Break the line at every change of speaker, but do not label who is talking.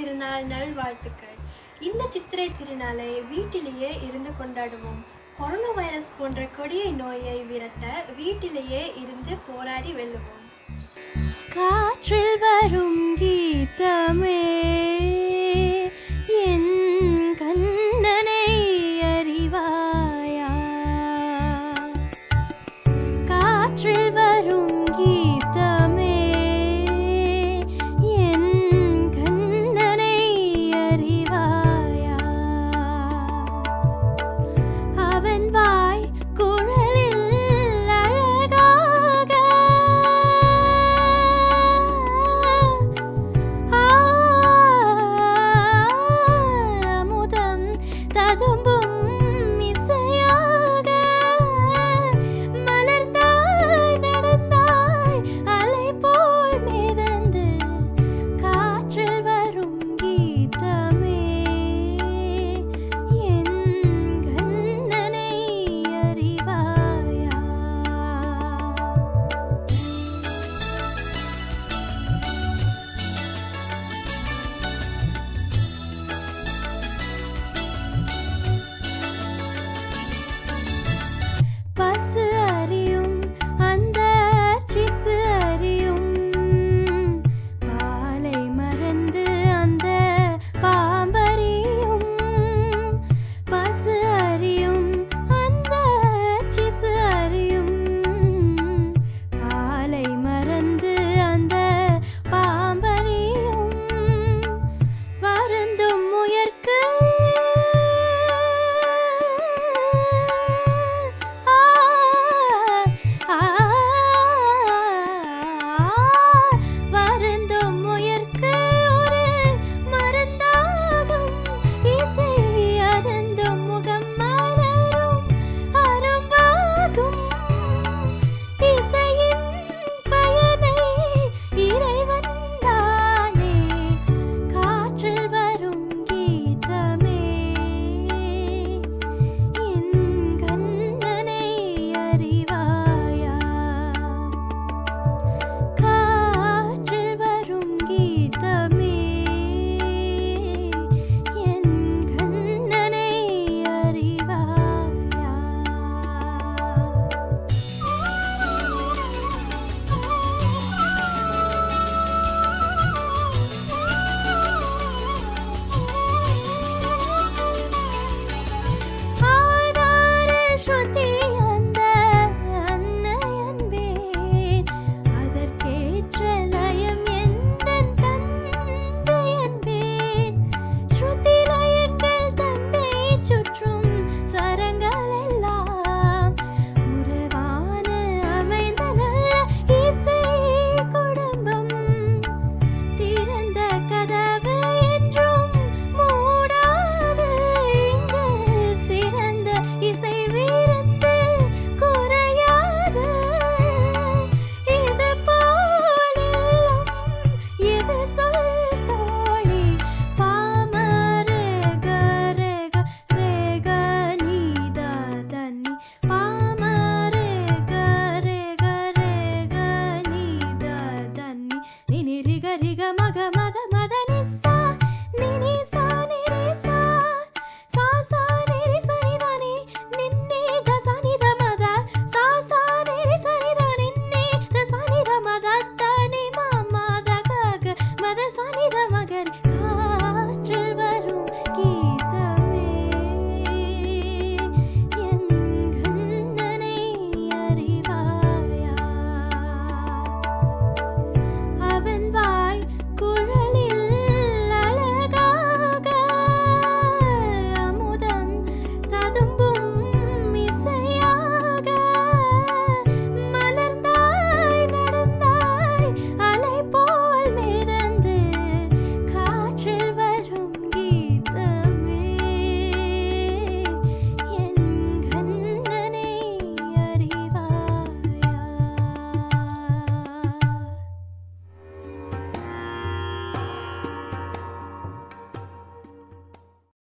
திருநாள் நல்வாழ்த்துக்கள். இந்த சித்திரை திருநாளை வீட்டிலேயே இருந்து கொண்டாடுவோம். கொரோனா வைரஸ் போன்ற கொடிய நோயை விரட்ட வீட்டிலேயே இருந்து போராடி வெல்லுவோம்.
காற்றில் வரும் கீதமே என் கண்ணனை அறிவாயா? காற்றில் வரும் கீதமே என் கண்ணனை அறிவாயா? அவன் வாய் குழலில் அழகாக அமுதம் ததும்பும் இசையாக மலர்ந்தாய் நடந்தாய் அலை போல் மிதந்து காற்றில் வரும் கீதமே என் கண்ணனை அறிவாயா? பசு அறியும் அந்த சிசு அறியும் பாலை மறந்து அந்த பாம்பறியும். பசு அறியும் அந்த சிசு அறியும் பாலை மறந்து அந்த பாம்பறியும். வருந்தும் முயற்கு வருந்தும் முயற்கு ஒரு மருந்தாகும் இசை அருந்தும் முகம் மலரும் அரும்பாகும். இசையின் பயனை இறைவன் தானே காற்றில் வரும் கீதமே என் கண்ணனை அறிவாயா? காற்றில் வரும் கீதமே என் கண்ணனை அறிவாயா? ஆதார ஸ்ருதி அந்த அன்னை என்பேன், அதற்கேற்ற லயம் எந்தன் தந்தை என்பேன். ஸ்ருதி லயங்கள் தன்னை சுற்றும் ஸ்வரங்கள் எல்லாம் உறவான அமைந்த நல்ல இசை குடும்பம். திறந்த கதவு என்றும் மூடாது, இங்கு சிறந்த இசை வீரத்து குறையாது. இது போல் இல்லம் இது சொல் தோழி, பாமரே கரே கரே நீத தன்னி, பாமரே கரே கரே நீத தன்னி, நினி ரிக ரிக மக மத